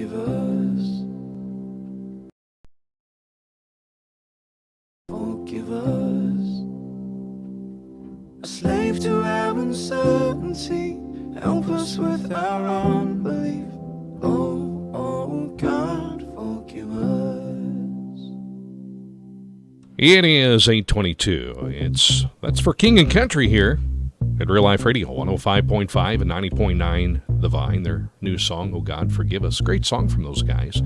forgive us. Forgive us. A slave to our uncertainty, help us with our unbelief. Oh, oh God, forgive us. It is 8:22. That's for King and Country here at Real Life Radio, 105.5 and 90.9 The Vine. Their new song, Oh God, Forgive Us. Great song from those guys.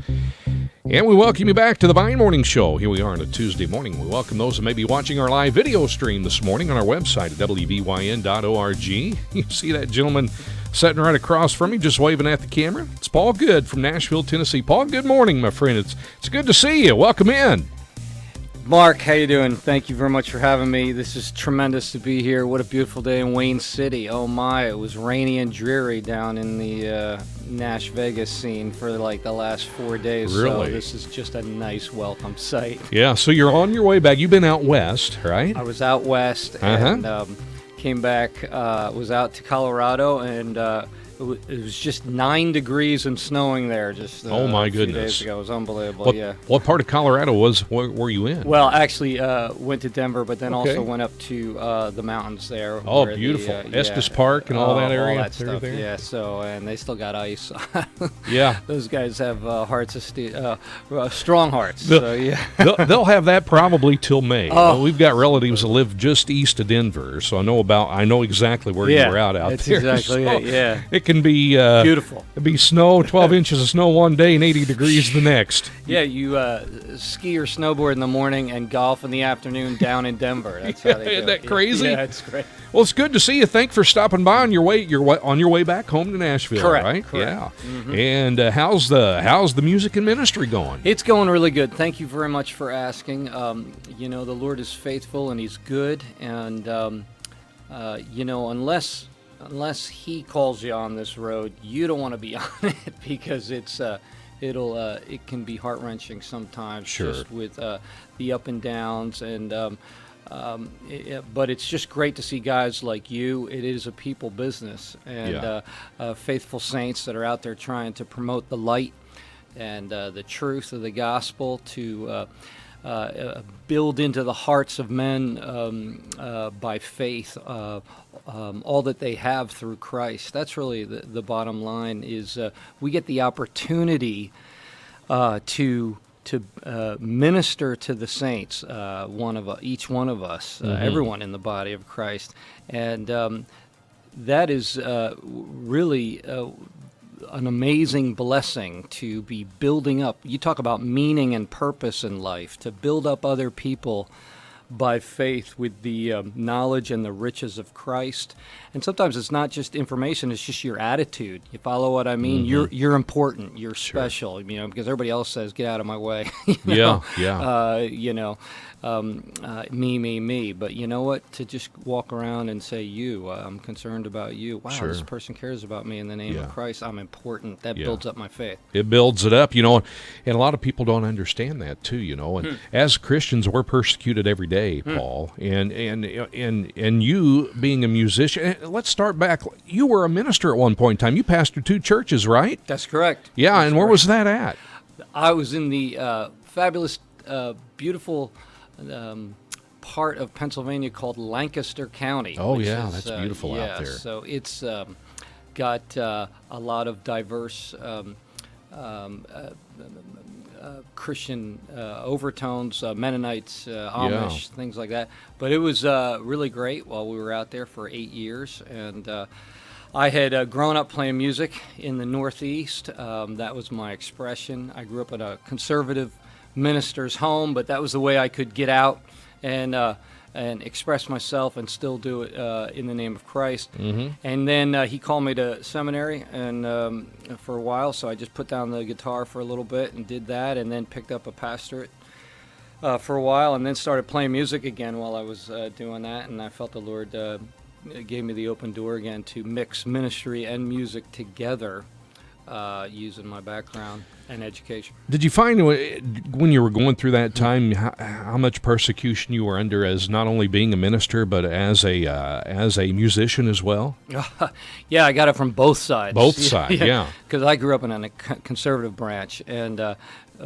And we welcome you back to the Vine Morning Show. Here we are on a Tuesday morning. We welcome those who may be watching our live video stream this morning on our website at wvyn.org. You see that gentleman sitting right across from me, just waving at the camera? It's Paul Good from Nashville, Tennessee. Paul, good morning, my friend. It's good to see you. Welcome in. Mark, how you doing? Thank you very much for having me. This is tremendous to be here. What a beautiful day in Wayne City. Oh my, it was rainy and dreary down in the Nash Vegas scene for like the last 4 days. Really? So this is just a nice welcome sight. Yeah, so you're on your way back. You've been out west, right? I was out west and came back, was out to Colorado, and it was just 9 degrees and snowing there just oh my a few goodness. days ago. It was unbelievable, yeah. What part of Colorado were you in? Well, actually, went to Denver, but then Okay. also went up to the mountains there. Oh, where beautiful. The, Estes Park and all that area? All that stuff, there? yeah. So, and they still got ice. Yeah. Those guys have hearts of steel, strong hearts. So, yeah. they'll have that probably till May. Oh. We've got relatives that live just east of Denver, so I know exactly where you were out that's there. exactly So it, yeah. It can be Beautiful. It'd be snow, 12 inches of snow one day and 80 degrees the next. Yeah, you ski or snowboard in the morning and golf in the afternoon down in Denver. That's how they do Isn't that it. crazy? Yeah, it's great. Well, it's good to see you. Thanks for stopping by on your way back home to Nashville. Correct, Right? correct. Yeah. Mm-hmm. And how's the music and ministry going? It's going really good. Thank you very much for asking. The Lord is faithful and He's good, and unless He calls you on this road, you don't want to be on it because it can be heart-wrenching sometimes. Sure. Just with the up and downs, and but it's just great to see guys like you. It is a people business, and faithful saints that are out there trying to promote the light and the truth of the gospel to build into the hearts of men by faith all that they have through Christ. That's really the bottom line. Is we get the opportunity to minister to the saints, each one of us, everyone in the body of Christ, and that is really an amazing blessing to be building up. You talk about meaning and purpose in life, to build up other people by faith with the knowledge and the riches of Christ. And sometimes it's not just information, it's just your attitude. You follow what I mean? Mm-hmm. You're important, you're special, because everybody else says, get out of my way. Me. But you know what? To just walk around and say, I'm concerned about you. Wow, Sure. This person cares about me in the name of Christ. I'm important. That builds up my faith. It builds it up, and a lot of people don't understand that too, and as Christians, we're persecuted every day, Paul, and you being a musician. Let's start back. You were a minister at one point in time. You pastored 2 churches, right? That's correct. Yeah, and where was that at? I was in the fabulous, beautiful part of Pennsylvania called Lancaster County. Oh, yeah, that's beautiful out there. So it's got a lot of diverse Christian overtones, Mennonites, Amish, things like that. But it was really great while we were out there for 8 years. And I had grown up playing music in the Northeast. That was my expression. I grew up in a conservative minister's home, but that was the way I could get out and express myself and still do it in the name of Christ. Mm-hmm. And then he called me to seminary and for a while, so I just put down the guitar for a little bit and did that, and then picked up a pastorate for a while, and then started playing music again while I was doing that, and I felt the Lord gave me the open door again to mix ministry and music together using my background and education. Did you find when you were going through that time how much persecution you were under as not only being a minister but as a musician as well? Yeah, I got it from both sides. Both sides, yeah. Because I grew up in a conservative branch, and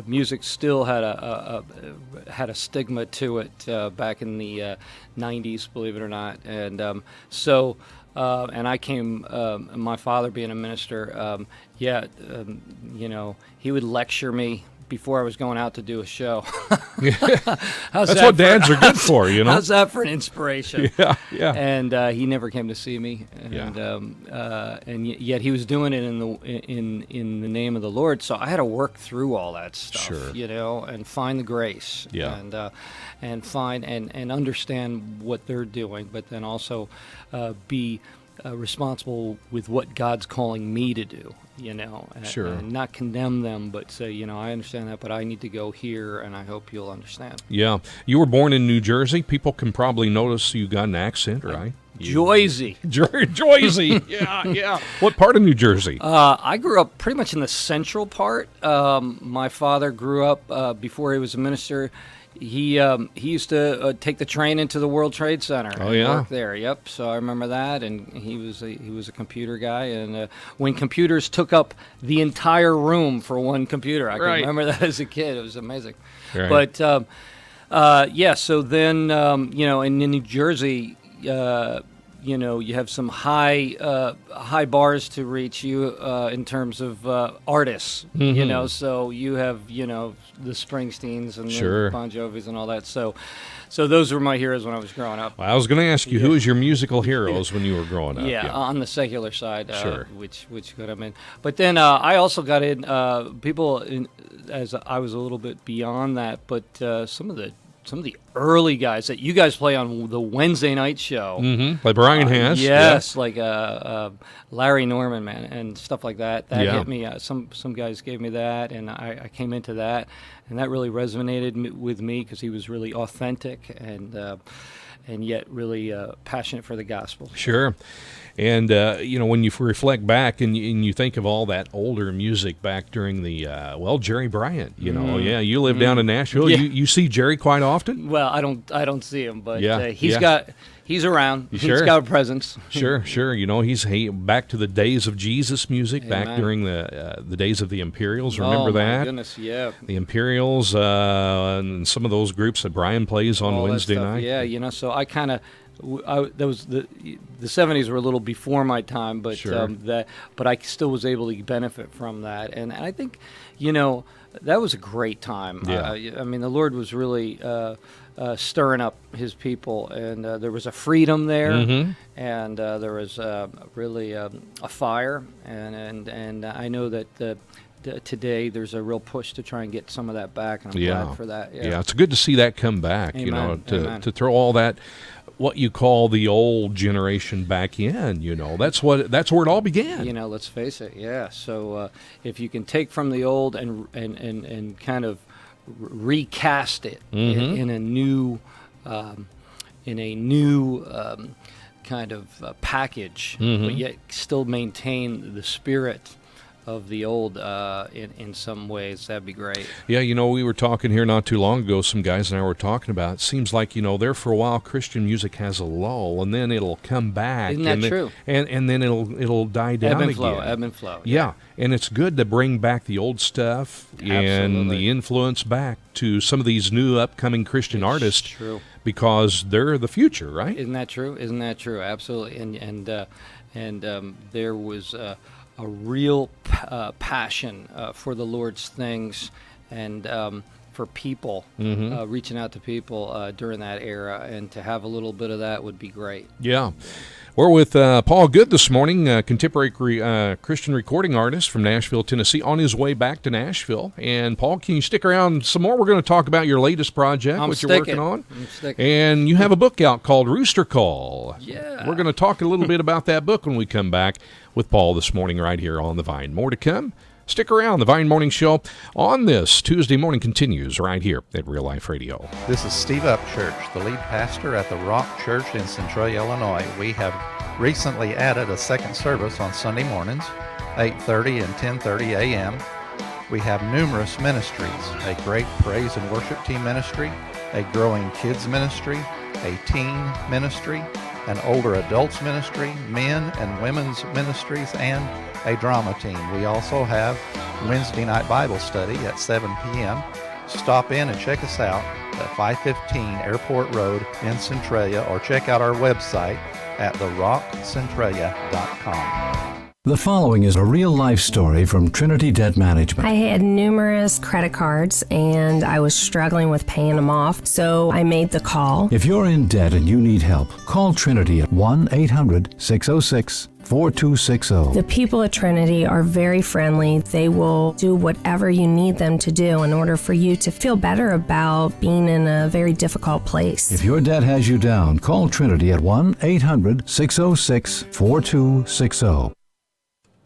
music still had a stigma to it back in the 90s, believe it or not, and and I came, my father being a minister, he would lecture me before I was going out to do a show. That's what dads are good for, you know. How's that for an inspiration? Yeah. And he never came to see me, and yet he was doing it in the name of the Lord. So I had to work through all that stuff, sure. and find the grace, and find and understand what they're doing, but then also be responsible with what God's calling me to do, Sure. and not condemn them, but say, I understand that, but I need to go here, and I hope you'll understand. Yeah. You were born in New Jersey. People can probably notice you got an accent, right? Joyzy. Joyzy. Yeah. What part of New Jersey? I grew up pretty much in the central part. My father grew up, before he was a minister, he used to take the train into the World Trade Center and work there. Yep. So I remember that, and he was a computer guy, and when computers took up the entire room for one computer, I can remember that as a kid. It was amazing. Right. But so then in New Jersey, you have some high bars to reach in terms of artists, so you have, the Springsteens and the Bon Jovis and all that. So those were my heroes when I was growing up. Well, I was going to ask you, who was your musical heroes when you were growing up? Yeah, on the secular side, which could have been. But then I also got in, as I was a little bit beyond that, but some of the early guys that you guys play on the Wednesday night show. Mm-hmm. Like Brian has. Yes, like Larry Norman, man, and stuff like that. That hit me. Some guys gave me that, and I came into that, and that really resonated with me because he was really authentic and yet really passionate for the gospel. Sure. And, when you reflect back and you think of all that older music back during the, Jerry Bryant, you live down in Nashville. Yeah. You see Jerry quite often? Well, I don't see him, but he's around. Sure. He's got a presence. Sure. He's back to the days of Jesus music. Amen. Back during the days of the Imperials. Remember that? Oh, my goodness, yeah. The Imperials and some of those groups that Brian plays on Wednesday night. Yeah, so I kind of... that was the 70s were a little before my time, but but I still was able to benefit from that, and I think that was a great time. Yeah. The Lord was really stirring up His people, and there was a freedom there, and there was really a fire, and I know that. Today there's a real push to try and get some of that back, and I'm glad for that. Yeah, it's good to see that come back. Amen. To throw all that, what you call the old generation, back in. That's where it all began. Let's face it. Yeah. So if you can take from the old and kind of recast it in a new kind of package, but yet still maintain the spirit of the old in some ways, that'd be great. Yeah, we were talking here not too long ago, some guys and I were talking about, it seems like, there for a while Christian music has a lull, and then it'll come back. Isn't that true? And then it'll die down again. Ebb and flow. Yeah, and it's good to bring back the old stuff and the influence back to some of these new upcoming Christian artists. True. Because they're the future, right? Isn't that true? Absolutely. And there was... a real passion for the Lord's things and for people, reaching out to people during that era, and to have a little bit of that would be great. Yeah. We're with Paul Good this morning, contemporary Christian recording artist from Nashville, Tennessee, on his way back to Nashville. And, Paul, can you stick around some more? We're going to talk about your latest project, you're working on. I'm sticking. And you have a book out called Rooster Call. Yeah. We're going to talk a little bit about that book when we come back with Paul this morning right here on The Vine. More to come. Stick around. The Vine Morning Show on this Tuesday morning continues right here at Real Life Radio. This is Steve Upchurch, the lead pastor at the Rock Church in Centralia, Illinois. We have recently added a second service on Sunday mornings 8:30 and 10:30 a.m. We have numerous ministries, a great praise and worship team ministry, a growing kids ministry, a teen ministry, an older adults ministry, men and women's ministries, and a drama team. We also have Wednesday night Bible study at 7 p.m. Stop in and check us out at 515 Airport Road in Centralia, or check out our website at therockcentralia.com. The following is a real-life story from Trinity Debt Management. I had numerous credit cards, and I was struggling with paying them off, so I made the call. If you're in debt and you need help, call Trinity at 1-800-606-4260. The people at Trinity are very friendly. They will do whatever you need them to do in order for you to feel better about being in a very difficult place. If your debt has you down, call Trinity at 1-800-606-4260.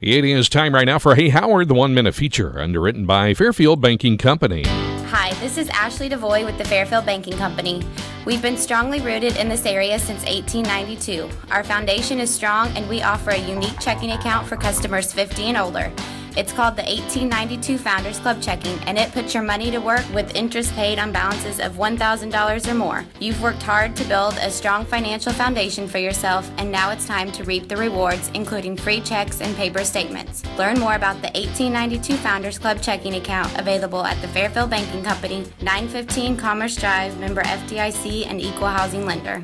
It is time right now for Hey Howard, the 1-minute feature, underwritten by Fairfield Banking Company. Hi, this is Ashley DeVoy with the Fairfield Banking Company. We've been strongly rooted in this area since 1892. Our foundation is strong, and we offer a unique checking account for customers 50 and older. It's called the 1892 Founders Club Checking, and it puts your money to work with interest paid on balances of $1,000 or more. You've worked hard to build a strong financial foundation for yourself, and now it's time to reap the rewards, including free checks and paper statements. Learn more about the 1892 Founders Club Checking Account, available at the Fairfield Banking Company, 915 Commerce Drive, member FDIC and equal housing lender.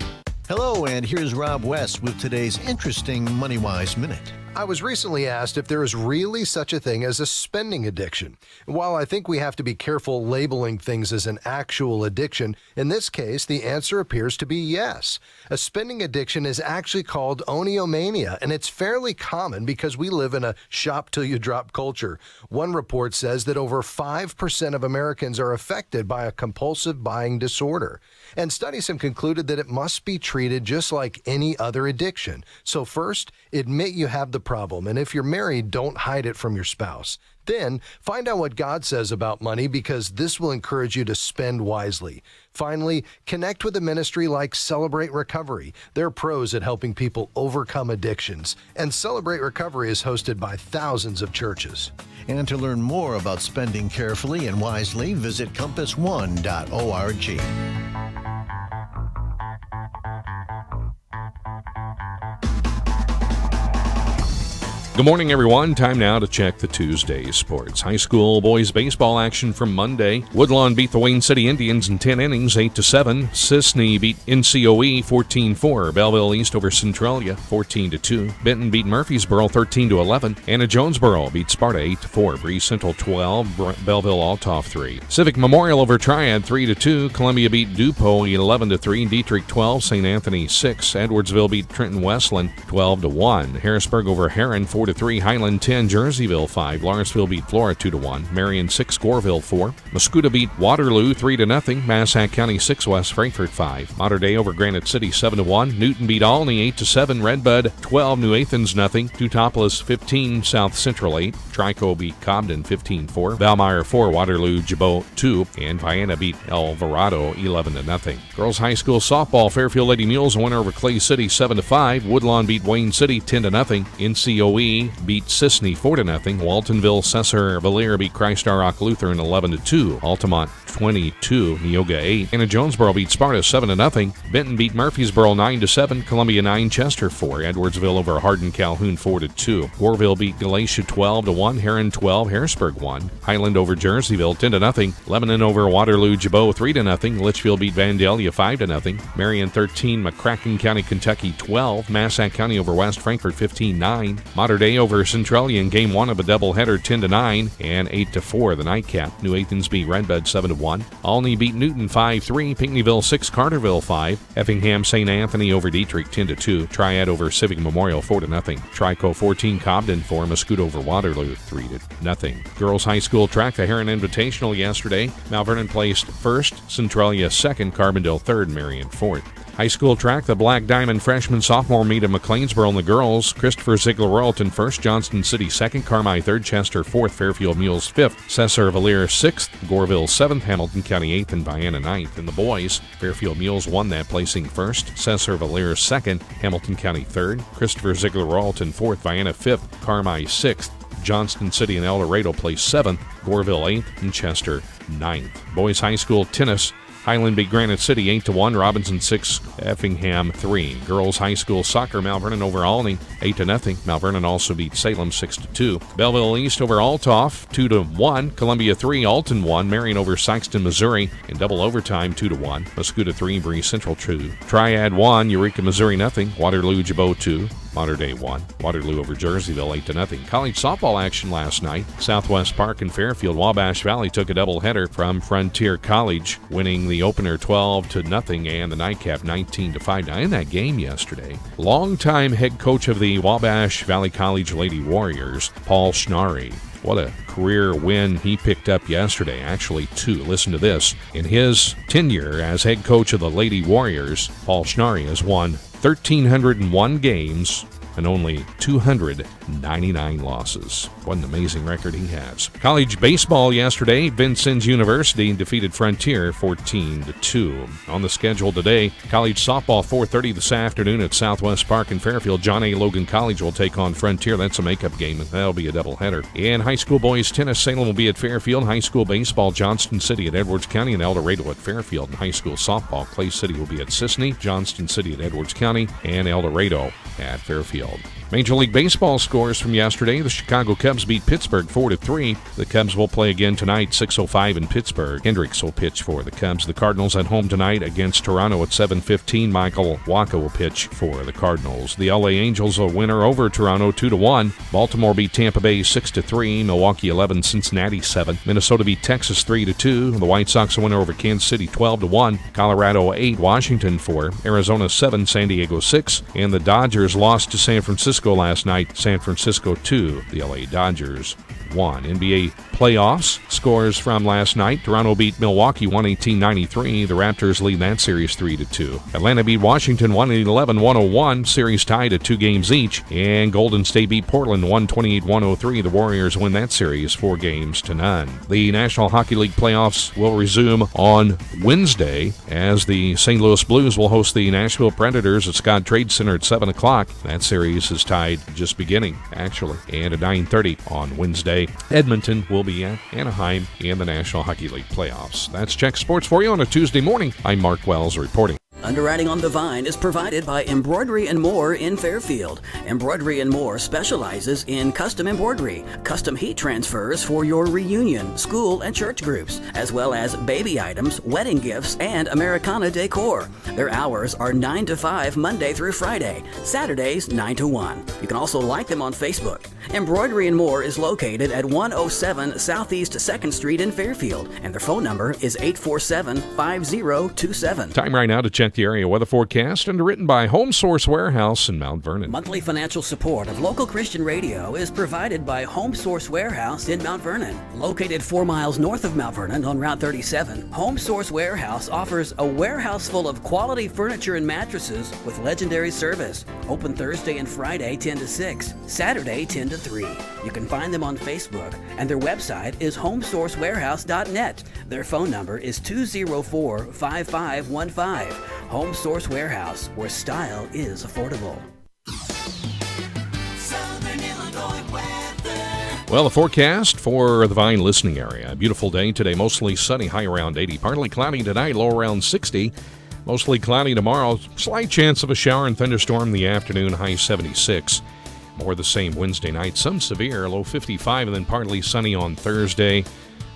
Hello, and here's Rob West with today's interesting Money-Wise Minute. I was recently asked if there is really such a thing as a spending addiction. While I think we have to be careful labeling things as an actual addiction, in this case, the answer appears to be yes. A spending addiction is actually called oniomania, and it's fairly common because we live in a shop-till-you-drop culture. One report says that over 5% of Americans are affected by a compulsive buying disorder. And studies have concluded that it must be treated just like any other addiction. So first, admit you have the problem, and if you're married, don't hide it from your spouse. Then, find out what God says about money, because this will encourage you to spend wisely. Finally, connect with a ministry like Celebrate Recovery. They're pros at helping people overcome addictions, and Celebrate Recovery is hosted by thousands of churches. And to learn more about spending carefully and wisely, visit compass1.org. Good morning, everyone. Time now to check the Tuesday sports. High school boys baseball action from Monday. Woodlawn beat the Wayne City Indians in 10 innings, 8-7. Sisney beat NCOE 14-4. Belleville East over Centralia 14-2. Benton beat Murfreesboro 13-11. Anna Jonesboro beat Sparta 8-4. Breeze Central 12. Belleville Althoff 3. Civic Memorial over Triad 3-2. Columbia beat DuPont 11-3. Dietrich 12. St. Anthony 6. Edwardsville beat Trenton Westland 12-1. Harrisburg over Heron 4-3. Highland 10, Jerseyville 5. Lawrenceville beat Flora 2-1. Marion 6, Goreville 4. Muscuda beat Waterloo 3-0. Massac County 6, West Frankfort 5. Mater Dei over Granite City 7-1. Newton beat Alney 8-7. Redbud 12, New Athens 0. Teutopolis 15, South Central 8. Trico beat Cobden 15-4. Valmeyer 4, Waterloo Jabot 2. And Vienna beat Alvarado 11-0. Girls High School softball, Fairfield Lady Mules win over Clay City 7-5. Woodlawn beat Wayne City 10-0. NCOE beat Sisney 4-0. Waltonville Cesar Valier beat Christ Our Rock Lutheran 11-2. Altamont 22, Neoga 8. Anna Jonesboro beat Sparta 7-0. Benton beat Murfreesboro 9-7. Columbia 9, Chester 4. Edwardsville over Hardin Calhoun 4-2. Goreville beat Galatia 12-1. Heron 12, Harrisburg 1. Highland over Jerseyville 10-0. Lebanon over Waterloo Jabot 3-0. Litchfield beat Vandalia 5-0. Marion 13, McCracken County, Kentucky 12. Massac County over West Frankfort 15-9. Mater Dei over Centralia in Game 1 of a doubleheader 10-9 and 8-4 the nightcap. New Athens beat Redbud 7-1. Alney beat Newton 5-3. Pinckneyville 6, Carterville 5. Effingham St. Anthony over Dietrich 10-2. Triad over Civic Memorial 4-0. Trico 14, Cobden 4. Muscuda over Waterloo 3-0. Girls High School track, the Heron Invitational yesterday. Mount Vernon placed first, Centralia second, Carbondale third, Marion fourth. High school track, the Black Diamond freshman-sophomore meet of McLeansboro and the girls. Christopher Ziegler-Royalton first, Johnston City second, Carmi third, Chester fourth, Fairfield Mules fifth, Cesar Valier sixth, Goreville seventh, Hamilton County eighth, and Vienna ninth. In the boys, Fairfield Mules won that, placing first, Cesar Valier second, Hamilton County third, Christopher Ziegler-Royalton fourth, Vienna fifth, Carmi sixth, Johnston City and El Dorado place 7th, Goreville 8th, and Chester 9th. Boys High School tennis, Highland beat Granite City 8-1, Robinson 6, Effingham 3. Girls High School soccer, Mount Vernon over Alney 8-0. Mount Vernon also beat Salem 6-2. Belleville East over Altoff 2-1. Columbia 3, Alton 1. Marion over Sykeston, Missouri in double overtime 2-1. Muscuda 3, Bree Central 2. Triad 1, Eureka, Missouri 0. Waterloo, Jabot 2. Mater Dei 1. Waterloo over Jerseyville 8-0. College softball action last night. Southwest Park in Fairfield, Wabash Valley took a doubleheader from Frontier College, winning the opener 12-0 and the nightcap 19-5. Now in that game yesterday, longtime head coach of the Wabash Valley College Lady Warriors, Paul Schnarry. What a career win he picked up yesterday. Actually, 2. Listen to this. In his tenure as head coach of the Lady Warriors, Paul Schnarry has won 1,301 games and only 299 losses. What an amazing record he has. College baseball yesterday, Vincennes University defeated Frontier 14-2. On the schedule today, college softball 4:30 this afternoon at Southwest Park in Fairfield. John A. Logan College will take on Frontier. That's a makeup game, and that'll be a doubleheader. And high school boys tennis, Salem will be at Fairfield. High school baseball, Johnston City at Edwards County, and El Dorado at Fairfield. And high school softball, Clay City will be at Sisney, Johnston City at Edwards County, and El Dorado at Fairfield. Major League Baseball scores from yesterday. The Chicago Cubs beat Pittsburgh 4-3. The Cubs will play again tonight, 6:05 in Pittsburgh. Hendricks will pitch for the Cubs. The Cardinals at home tonight against Toronto at 7:15. Michael Wacha will pitch for the Cardinals. The LA Angels a winner over Toronto 2-1. Baltimore beat Tampa Bay 6-3. Milwaukee 11, Cincinnati 7. Minnesota beat Texas 3-2. The White Sox a winner over Kansas City 12-1. Colorado 8, Washington 4. Arizona 7, San Diego 6. And the Dodgers lost to San Francisco last night, San Francisco 2, the LA Dodgers 1. NBA playoffs scores from last night. Toronto beat Milwaukee 118-93. The Raptors lead that series 3-2. Atlanta beat Washington 111-101. Series tied at 2 games each. And Golden State beat Portland 128-103. The Warriors win that series 4-0. The National Hockey League playoffs will resume on Wednesday as the St. Louis Blues will host the Nashville Predators at Scott Trade Center at 7 o'clock. That series is tied, just beginning, actually. And at 9:30 on Wednesday, Edmonton will be at Anaheim in the National Hockey League playoffs. That's Czech Sports for you on a Tuesday morning. I'm Mark Wells reporting. Underwriting on the Vine is provided by Embroidery and More in Fairfield. Embroidery and More specializes in custom embroidery, custom heat transfers for your reunion, school, and church groups, as well as baby items, wedding gifts, and Americana decor. Their hours are 9 to 5 Monday through Friday, Saturdays 9 to 1. You can also like them on Facebook. Embroidery and More is located at 107 Southeast 2nd Street in Fairfield, and their phone number is 847-5027. Time right now to check the area weather forecast, underwritten by Home Source Warehouse in Mount Vernon. Monthly financial support of local Christian radio is provided by Home Source Warehouse in Mount Vernon. Located 4 miles north of Mount Vernon on Route 37, Home Source Warehouse offers a warehouse full of quality furniture and mattresses with legendary service. Open Thursday and Friday 10 to 6, Saturday 10 to 3. You can find them on Facebook, and their website is homesourcewarehouse.net. Their phone number is 204-5515. Home Source Warehouse, where style is affordable. Southern Illinois weather. Well, the forecast for the Vine listening area. A beautiful day today, mostly sunny, high around 80. Partly cloudy tonight, low around 60. Mostly cloudy tomorrow. Slight chance of a shower and thunderstorm in the afternoon, high 76. More the same Wednesday night. Some severe, low 55, and then partly sunny on Thursday.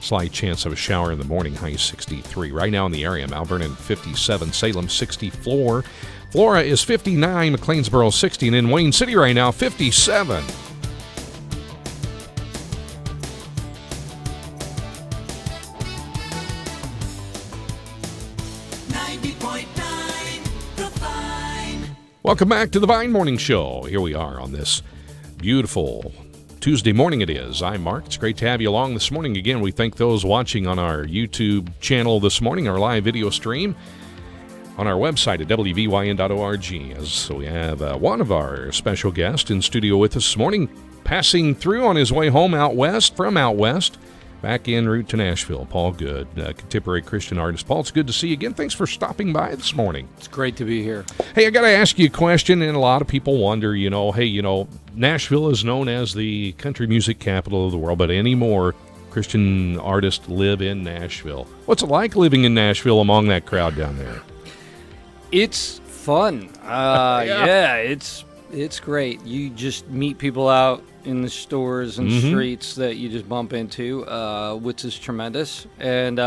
Slight chance of a shower in the morning, high 63. Right now in the area, Mount Vernon 57, Salem 64. Flora is 59, McLeansboro 60, and in Wayne City right now, 57. Welcome back to the Vine Morning Show. Here we are on this beautiful Tuesday morning it is. I'm Mark. It's great to have you along this morning. Again, we thank those watching on our YouTube channel this morning, our live video stream on our website at wvyn.org. As we have one of our special guests in studio with us this morning, passing through on his way home out west, from out west, back en route to Nashville. Paul Good, contemporary Christian artist. Paul, it's good to see you again. Thanks for stopping by this morning. It's great to be here. Hey, I got to ask you a question, and a lot of people wonder, Nashville is known as the country music capital of the world, but anymore Christian artists live in Nashville. What's it like living in Nashville among that crowd down there? It's fun. Yeah, it's great. You just meet people out in the stores and streets that you just bump into, which is tremendous. And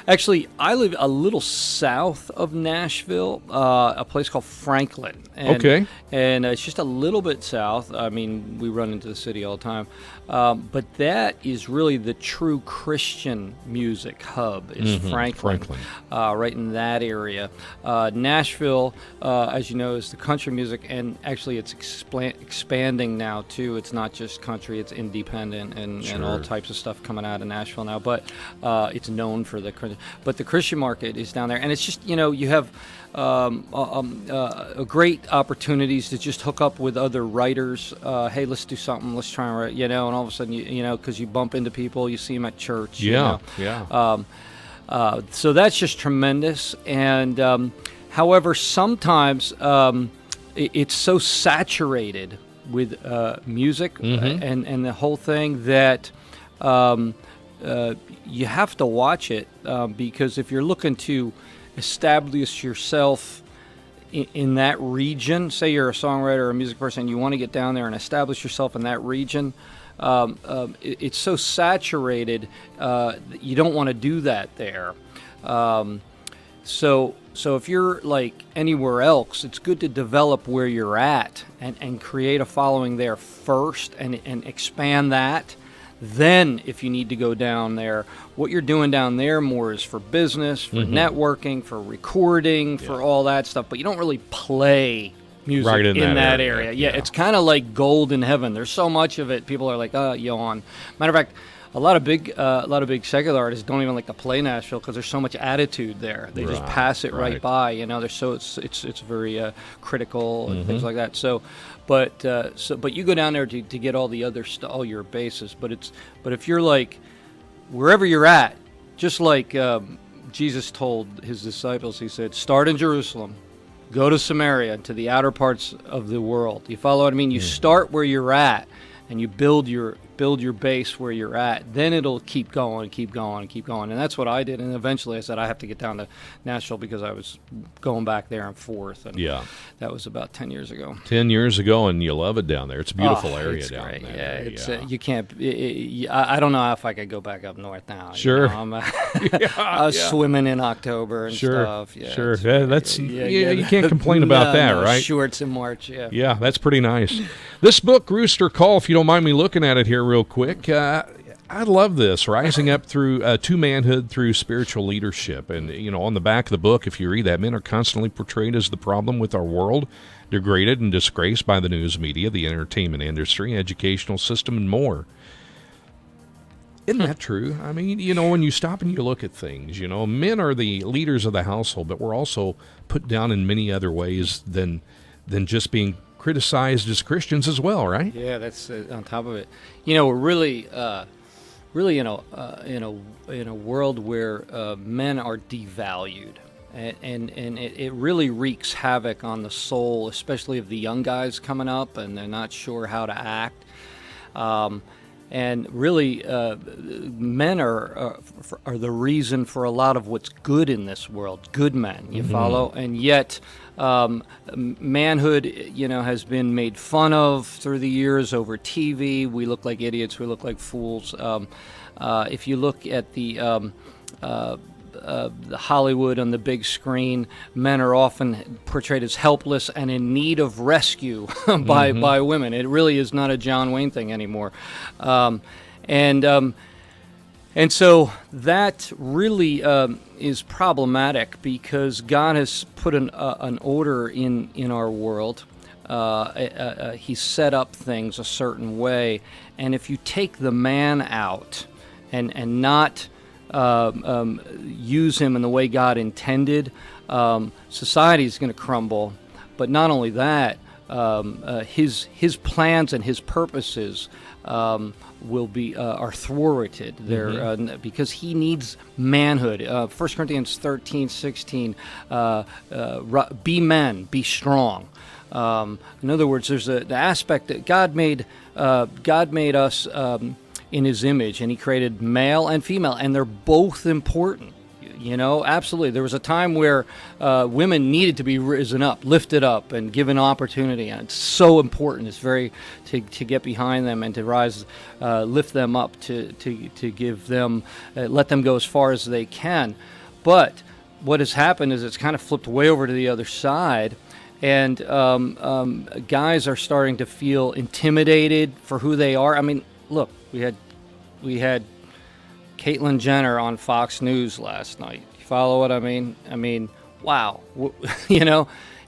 actually, I live a little south of Nashville, a place called Franklin. And, and it's just a little bit south. I mean, we run into the city all the time. But that is really the true Christian music hub, is Franklin. Right in that area. Nashville, as you know, is the country music, and actually it's expanding now, too. It's not just country, it's independent and all types of stuff coming out of Nashville now. But it's known for the Christian market is down there. And it's just, you have great opportunities to just hook up with other writers. Hey, let's do something. Let's try and write, and all of a sudden, because you bump into people, you see them at church. So that's just tremendous. And however, sometimes it's so saturated with music and the whole thing that you have to watch it because if you're looking to establish yourself in that region, say you're a songwriter or a music person, you want to get down there and establish yourself in that region, it's so saturated you don't want to do that there. So if you're like anywhere else, it's good to develop where you're at and create a following there first and expand that. Then, if you need to go down there, what you're doing down there more is for business, for networking, for recording, for all that stuff. But you don't really play music in that area. Yeah, it's kind of like gold in heaven. There's so much of it. People are like, yawn. Matter of fact, a lot of big secular artists don't even like to play Nashville because there's so much attitude there. They just pass it right by. They're so it's very critical and things like that. But you go down there to get all the other all your bases. But if you're like wherever you're at, just like Jesus told his disciples, he said, start in Jerusalem, go to Samaria, to the outer parts of the world. You follow what I mean? You start where you're at, and you build your base where you're at, then it'll keep going, and that's what I did. And eventually I said I have to get down to Nashville because I was going back there and forth, and that was about 10 years ago. 10 years ago, and you love it down there. It's a beautiful area down great. there. It's you can't. I don't know if I could go back up north now. I was swimming in October and stuff. You can't complain about that, right? Shorts in March. Yeah, that's pretty nice. This book, Rooster Call, if you don't mind me looking at it here real quick, I love this, rising up through to manhood through spiritual leadership. And, on the back of the book, if you read that, men are constantly portrayed as the problem with our world, degraded and disgraced by the news media, the entertainment industry, educational system, and more. Isn't that true? I mean, when you stop and you look at things, men are the leaders of the household, but we're also put down in many other ways than just being criticized as Christians as well, right? Yeah, that's on top of it. We're really in a world where men are devalued, and it really wreaks havoc on the soul, especially of the young guys coming up, and they're not sure how to act. And really, men are the reason for a lot of what's good in this world. Good men, you follow, and yet manhood, has been made fun of through the years over TV. We look like idiots. We look like fools. If you look at the Hollywood on the big screen, men are often portrayed as helpless and in need of rescue by women. It really is not a John Wayne thing anymore. And so that really is problematic because God has put an order in our world. He set up things a certain way, and if you take the man out and not use him in the way God intended, society is going to crumble. But not only that, his plans and his purposes will be are thwarted there because he needs manhood. 1 Corinthians 13:16, be men, be strong. In other words, there's the aspect that God made us in His image, and He created male and female, and they're both important. Absolutely. There was a time where women needed to be risen up, lifted up, and given opportunity, and it's so important. It's very to get behind them and to rise, lift them up, to give them, let them go as far as they can. But what has happened is it's kind of flipped way over to the other side, and guys are starting to feel intimidated for who they are. I mean, look, we had Caitlyn Jenner on Fox News last night. You follow what I mean? I mean, wow.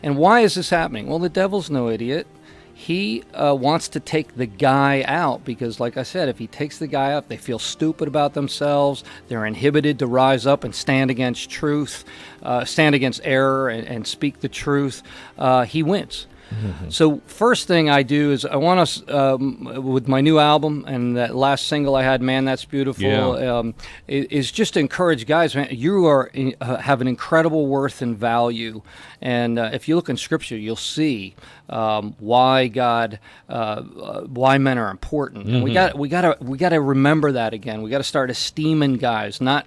And why is this happening? Well, the devil's no idiot. He wants to take the guy out because, like I said, if he takes the guy out, they feel stupid about themselves. They're inhibited to rise up and stand against truth, stand against error and speak the truth. He wins. So first thing I do is I want us, with my new album and that last single I had, Man, That's Beautiful, is just to encourage guys, man, you are have an incredible worth and value. And if you look in Scripture, you'll see why why men are important. And we got to remember that again. We got to start esteeming guys, not.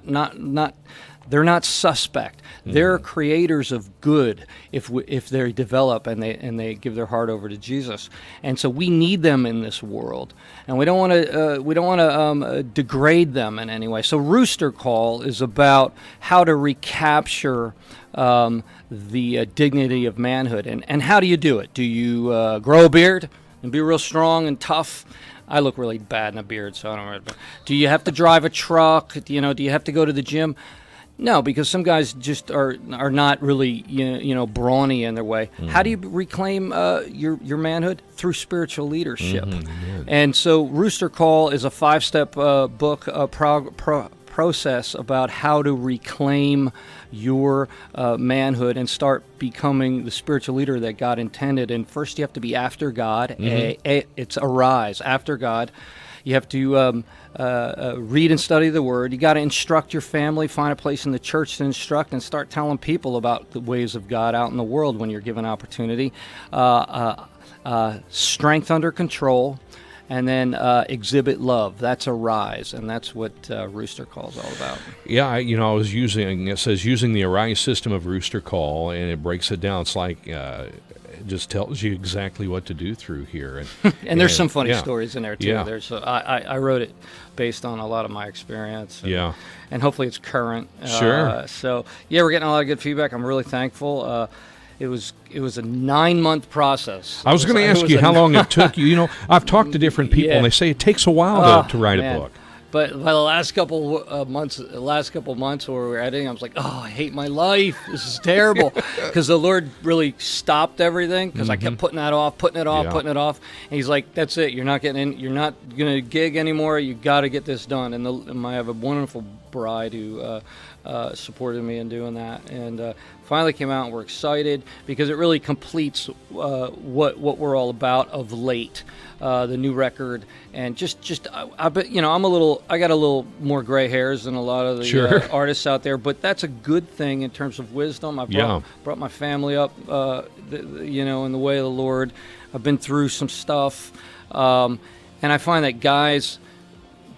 They're not suspect. They're creators of good if they develop and they give their heart over to Jesus. And so we need them in this world, and we don't want to degrade them in any way. So Rooster Call is about how to recapture the dignity of manhood. And how do you do it? Do you grow a beard and be real strong and tough? I look really bad in a beard, so I don't know. Do you have to drive a truck? Do you have to go to the gym? No, because some guys just are not really brawny in their way. How do you reclaim your manhood? Through spiritual leadership. And so Rooster Call is a 5-step book process about how to reclaim your manhood and start becoming the spiritual leader that God intended. And first you have to be after God. It's arise, after God. You have to read and study the Word. You got to instruct your family, find a place in the church to instruct, and start telling people about the ways of God out in the world when you're given opportunity. Strength under control, and then exhibit love. That's arise, and that's what Rooster Call is all about. Yeah, it says using the Arise system of Rooster Call, and it breaks it down. It's like it just tells you exactly what to do through here. And there's some funny stories in there, too. There's I wrote it based on a lot of my experience. And hopefully it's current. Sure. So, we're getting a lot of good feedback. I'm really thankful. It was a 9-month process. I was going to ask you how long it took you. I've talked to different people, and they say it takes a while to write a book. But by the last couple months where we were editing, I was like, oh, I hate my life. This is terrible. Because the Lord really stopped everything because I kept putting it off. And He's like, that's it. You're not getting in. You're not going to gig anymore. You got to get this done. And I have a wonderful bride who supported me in doing that. And finally came out, and we're excited because it really completes what we're all about of late. The new record, and I bet I got a little more gray hairs than a lot of the artists out there, but that's a good thing in terms of wisdom. I brought my family up, in the way of the Lord. I've been through some stuff, and I find that guys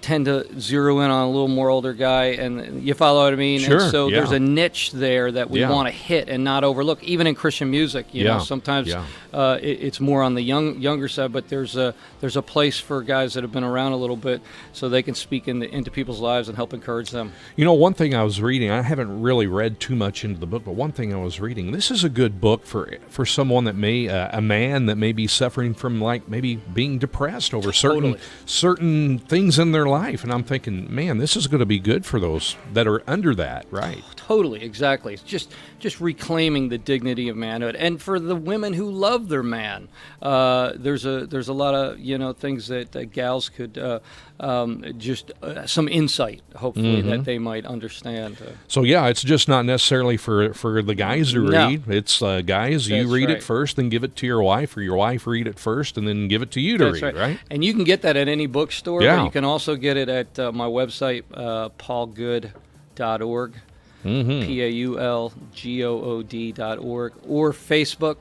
tend to zero in on a little more older guy, and you follow what I mean? Sure, and so there's a niche there that we want to hit and not overlook, even in Christian music. Sometimes it's more on the younger side, but there's a place for guys that have been around a little bit so they can speak into people's lives and help encourage them. One thing I was reading, I haven't really read too much into the book, but one thing I was reading, this is a good book for someone that a man that may be suffering from maybe being depressed over certain things in their life. And I'm thinking, man, this is going to be good for those that are under that, right? Totally, exactly. It's just reclaiming the dignity of manhood, and for the women who love their man, there's a lot of things that gals could some insight, hopefully, that they might understand. So yeah, it's just not necessarily for the guys to read. It's guys, you read it first, then give it to your wife, or your wife read it first, and then give it to you to read, right? And you can get that at any bookstore. Yeah. But you can also get it at my website, paulgood.org. PAULGOOD.org, or Facebook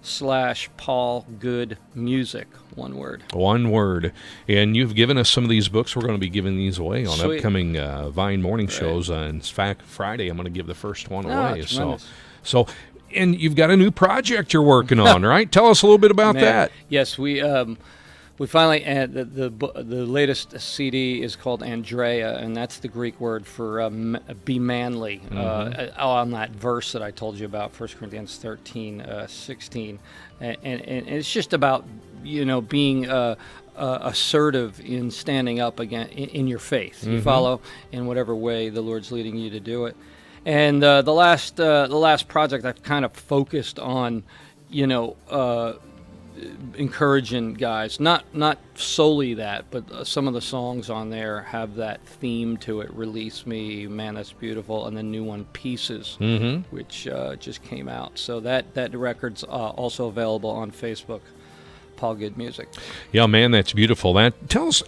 /Paul Good Music, one word. One word. And you've given us some of these books. We're going to be giving these away on upcoming Vine morning shows. In fact, Friday, I'm going to give the first one away. So, and you've got a new project you're working on, right? Tell us a little bit about that. Yes, we finally the latest CD is called Andrea, and that's the Greek word for be manly. On that verse that I told you about, 1 Corinthians 13:16, and it's just about being assertive in standing up again in your faith. You follow in whatever way the Lord's leading you to do it. And the last project I've kind of focused on, encouraging guys, not solely that, but some of the songs on there have that theme to it. Release Me, Man That's Beautiful, and the new one, Pieces, which just came out. So that record's also available on Facebook, Paul Good Music. Yeah, Man That's Beautiful. Tell us,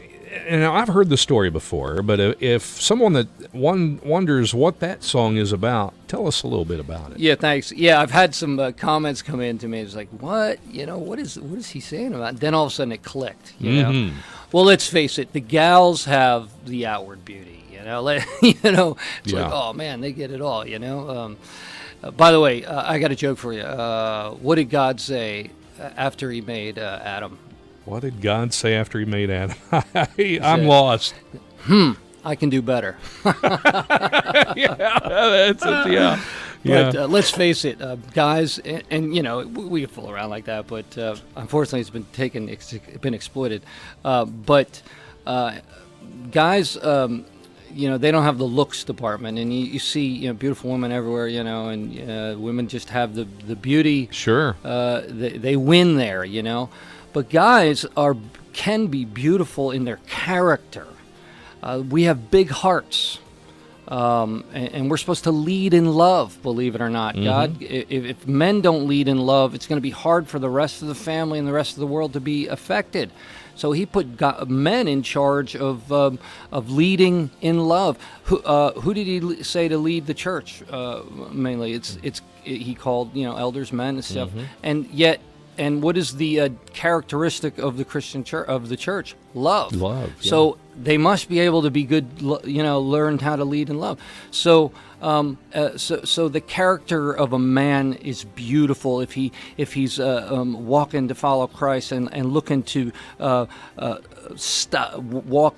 and I've heard the story before, but if someone that wonders what that song is about, tell us a little bit about it. Yeah, thanks. Yeah, I've had some comments come in to me. It's like, what? What is he saying about it? Then all of a sudden it clicked, know? Well, let's face it, the gals have the outward beauty, It's like, oh, man, they get it all, By the way, I got a joke for you. What did God say after he made Adam? What did God say after he made Adam? I'm lost. I can do better. That's it, yeah. But let's face it, guys, and we fool around like that, but unfortunately it's been exploited. But guys, they don't have the looks department, and you see, beautiful women everywhere, and women just have the beauty. Sure. They win there, But guys can be beautiful in their character. We have big hearts, and we're supposed to lead in love, believe it or not. God, if men don't lead in love, it's going to be hard for the rest of the family and the rest of the world to be affected. So he put men in charge of leading in love. Who did he say to lead the church? Mainly, he called elders, men, and stuff, and yet. And what is the characteristic of the Christian church, of the church? Love. Love. Yeah. So they must be able to be good, learn how to lead in love. So the character of a man is beautiful if he's walking to follow Christ and looking to walk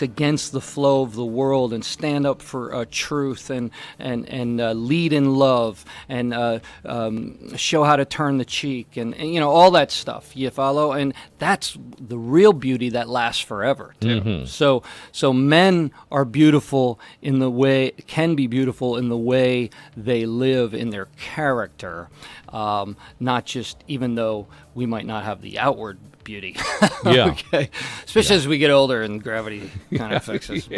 against the flow of the world and stand up for truth and lead in love and show how to turn the cheek and all that stuff. You follow, and that's the real beauty that lasts forever too. So men are beautiful in the way, can be beautiful in the way they live in their character, not just, even though we might not have the outward beauty. Yeah. Okay. Especially as we get older and gravity kind of affects us.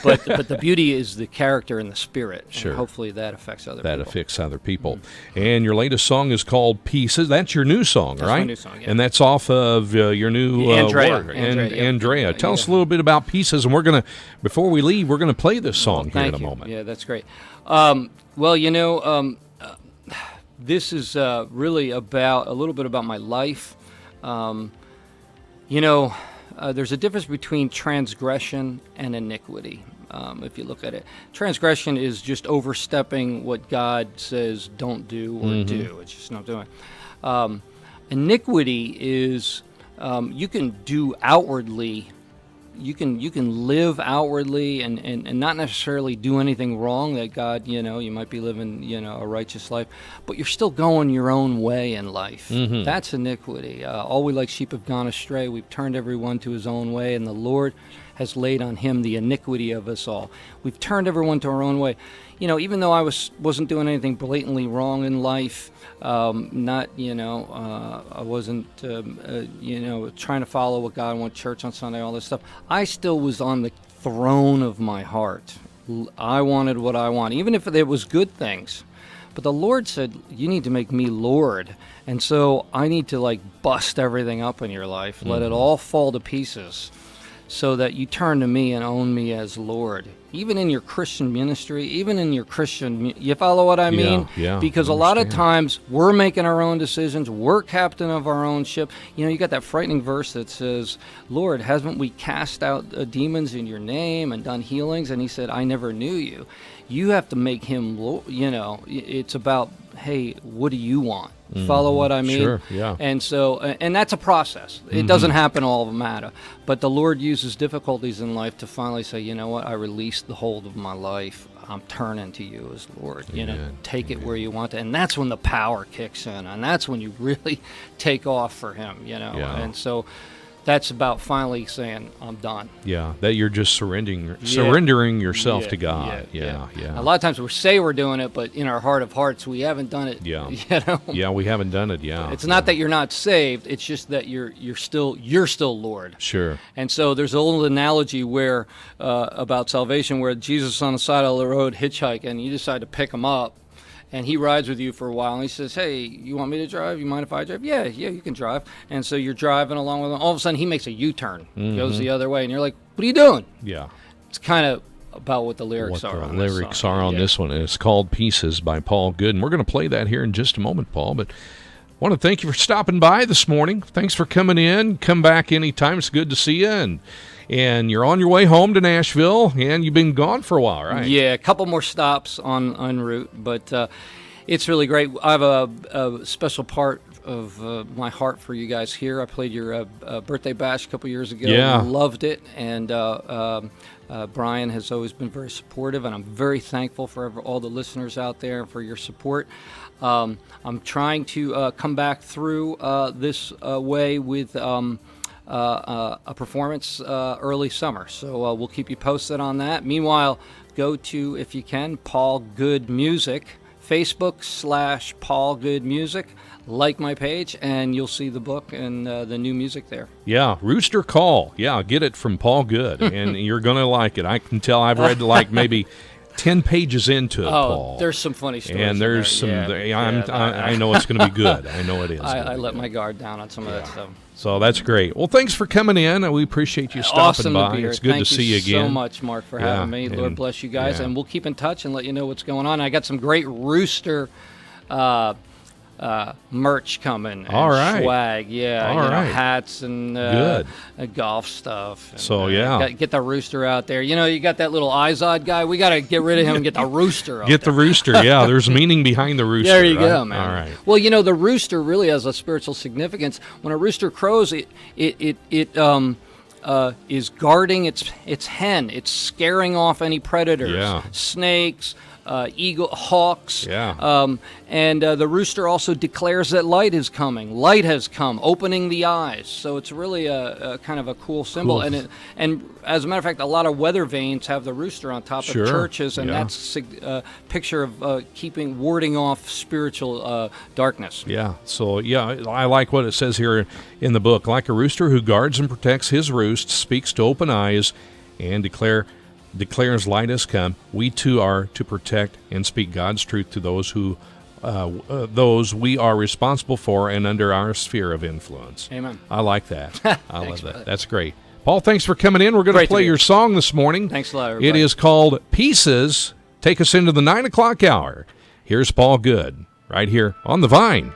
But the beauty is the character and the spirit. Sure. And hopefully that affects other people. That affects other people. And your latest song is called Pieces. That's your new song, That's right? My new song, yeah. And that's off of your new Andrea. Tell us a little bit about Pieces, and before we leave, we're going to play this song here in a moment. Yeah, that's great. This is really about a little bit about my life. There's a difference between transgression and iniquity. If you look at it, transgression is just overstepping what God says don't do or do. It's just not doing. Iniquity is you can do outwardly. You can live outwardly and not necessarily do anything wrong that God, you might be living, a righteous life, but you're still going your own way in life. That's iniquity. All we like sheep have gone astray. We've turned everyone to his own way, and the Lord has laid on him the iniquity of us all. We've turned everyone to our own way. You know, even though I wasn't doing anything blatantly wrong in life, I wasn't, trying to follow what God went to church on Sunday, all this stuff. I still was on the throne of my heart. I wanted what I want, even if it was good things. But the Lord said, you need to make me Lord. And so I need to bust everything up in your life, let it all fall to pieces so that you turn to me and own me as Lord. Even in your Christian ministry, even in your Christian, you follow what I mean? Yeah, because a lot of times we're making our own decisions. We're captain of our own ship. You know, you got that frightening verse that says, Lord, haven't we cast out demons in your name and done healings? And he said, I never knew you. You have to make him, it's about, hey, what do you want? Follow what I mean? Sure, yeah. And so, and that's a process. It doesn't happen all of a matter. But the Lord uses difficulties in life to finally say, you know what, I released the hold of my life. I'm turning to you as Lord. You know, take it where you want to. And that's when the power kicks in. And that's when you really take off for him, Yeah. And so that's about finally saying, I'm done. Yeah, that you're just surrendering yourself to God. Yeah. A lot of times we say we're doing it, but in our heart of hearts, we haven't done it. Yeah. Yeah, we haven't done it. Yeah. It's not that you're not saved. It's just that you're still Lord. Sure. And so there's an old analogy where about salvation, where Jesus is on the side of the road hitchhiking, and you decide to pick him up. And he rides with you for a while, and he says, hey, you want me to drive? You mind if I drive? Yeah, you can drive. And so you're driving along with him. All of a sudden, he makes a U-turn, goes the other way, and you're like, what are you doing? Yeah. It's kind of about what the lyrics are on this song. This one. And it's called Pieces by Paul Good. And we're going to play that here in just a moment, Paul. But I want to thank you for stopping by this morning. Thanks for coming in. Come back anytime. It's good to see you. And you're on your way home to Nashville, and you've been gone for a while, right? Yeah, a couple more stops en route, but it's really great. I have a special part of my heart for you guys here. I played your birthday bash a couple years ago. Yeah. Loved it, and Brian has always been very supportive, and I'm very thankful for all the listeners out there and for your support. I'm trying to come back through this way with a performance early summer. So we'll keep you posted on that. Meanwhile, go to, if you can, Paul Good Music, Facebook/Paul Good Music. Like my page, and you'll see the book and the new music there. Yeah, Rooster Call. Yeah, get it from Paul Good, and you're going to like it. I can tell. I've read maybe 10 pages into it, Paul. There's some funny stories. And there's some. I know it's going to be good. I know it is. I let my guard down on some of that stuff. So that's great. Well, thanks for coming in. We appreciate you stopping awesome by. To be here. It's good to see you again. Thank you so much, Mark, for having me. Lord bless you guys, and we'll keep in touch and let you know what's going on. I got some great Rooster merch coming. All right. Swag, hats and good golf stuff. And, so get the Rooster out there. You know, you got that little Izod guy. We got to get rid of him and get the Rooster. Get the Rooster. Yeah, the's meaning behind the Rooster. There you right? go, man. All right. Well, you know, the Rooster really has a spiritual significance. When a rooster crows, it is guarding its hen. It's scaring off any predators, snakes, eagle, hawks. And the rooster also declares that light is coming. Light has come, opening the eyes. So it's really a kind of a cool symbol. Cool. And as a matter of fact, a lot of weather vanes have the rooster on top of churches, and that's a picture of warding off spiritual darkness. Yeah. So I like what it says here in the book. Like a rooster who guards and protects his roost, speaks to open eyes, and declares light has come, we too are to protect and speak God's truth to those we are responsible for and under our sphere of influence. Amen. I like that. I love that. That's great. Paul, thanks for coming in. We're going to play your song this morning. Thanks a lot, everybody. It is called Pieces. Take us into the 9 o'clock hour. Here's Paul Good right here on The Vine.